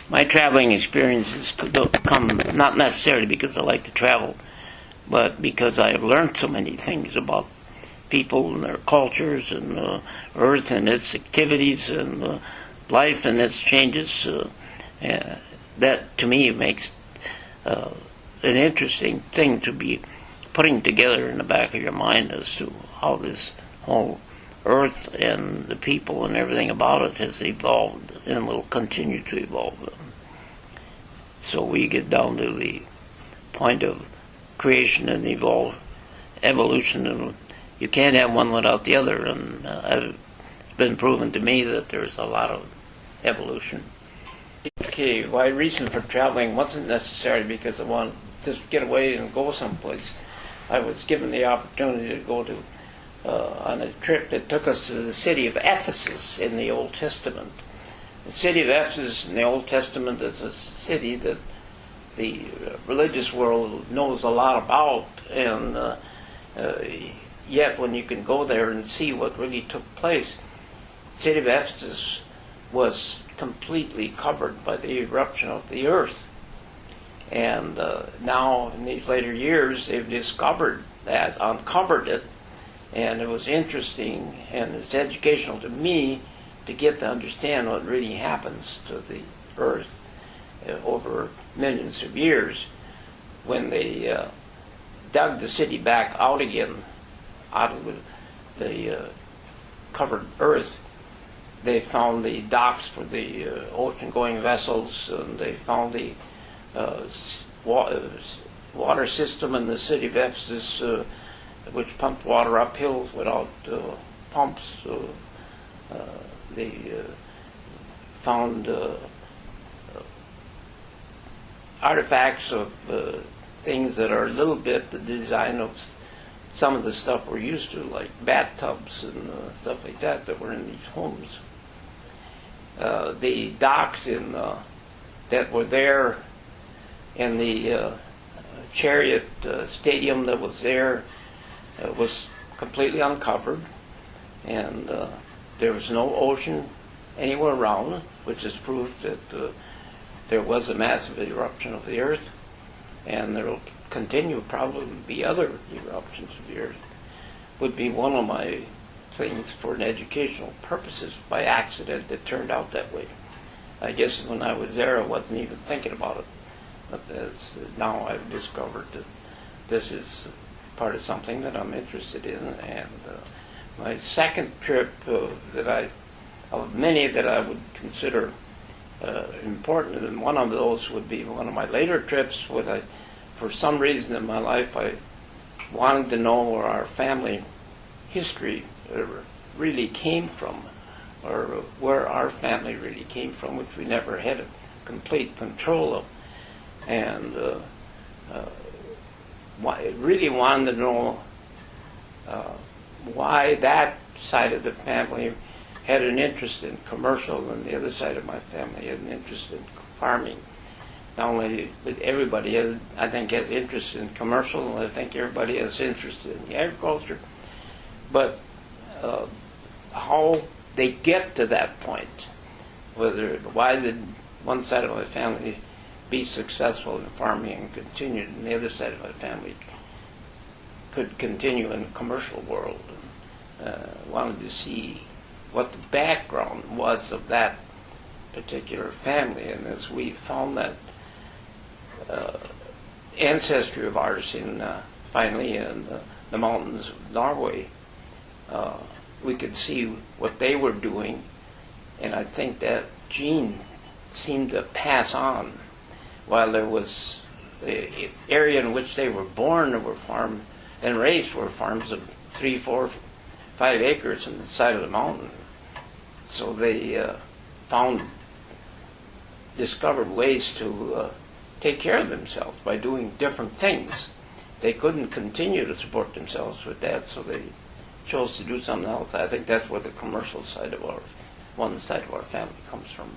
My traveling experiences come not necessarily because I like to travel, but because I have learned so many things about people and their cultures and Earth and its activities and life and its changes. That to me makes an interesting thing to be putting together in the back of your mind as to how this whole Earth and the people and everything about it has evolved and will continue to evolve. So we get down to the point of creation and evolution, and you can't have one without the other. And it's been proven to me that there's a lot of evolution. Okay, my reason for traveling wasn't necessarily because I wanted to just get away and go someplace. I was given the opportunity to go to on a trip that took us to the city of Ephesus in the Old Testament. The city of Ephesus in the Old Testament is a city that the religious world knows a lot about, and yet when you can go there and see what really took place, the city of Ephesus was completely covered by the eruption of the earth. And now, in these later years, they've discovered that, uncovered it, and it was interesting, and it's educational to me to get to understand what really happens to the earth over millions of years. When they dug the city back out again, out of the covered earth, they found the docks for the ocean-going vessels, and they found the water system in the city of Ephesus, which pumped water uphill without pumps. They found artifacts of things that are a little bit the design of some of the stuff we're used to, like bathtubs and stuff like that were in these homes. The docks that were there, and the chariot stadium that was there was completely uncovered, and there was no ocean anywhere around, which is proof that there was a massive eruption of the earth, and there will continue probably be other eruptions of the earth. Would be one of my things for an educational purposes. By accident, it turned out that way. I guess when I was there, I wasn't even thinking about it. But now I've discovered that this is part of something that I'm interested in. And my second trip of many that I would consider important, and one of those would be one of my later trips when for some reason in my life, I wanted to know where our family history really came from, or where our family really came from, which we never had complete control of. And really wanted to know why that side of the family had an interest in commercial and the other side of my family had an interest in farming. Not only everybody, I think, has interest in commercial, and I think everybody has interest in agriculture, but how they get to that point, why did one side of my family be successful in farming and continued, and the other side of my family could continue in the commercial world. Wanted to see what the background was of that particular family, and as we found that ancestry of ours finally in the mountains of Norway, we could see what they were doing, and I think that gene seemed to pass on. While there was the area in which they were born and were farmed and raised were farms of 3, 4, 5 acres on the side of the mountain. So they discovered ways to take care of themselves by doing different things. They couldn't continue to support themselves with that, so they chose to do something else. I think that's where the commercial side of one side of our family comes from.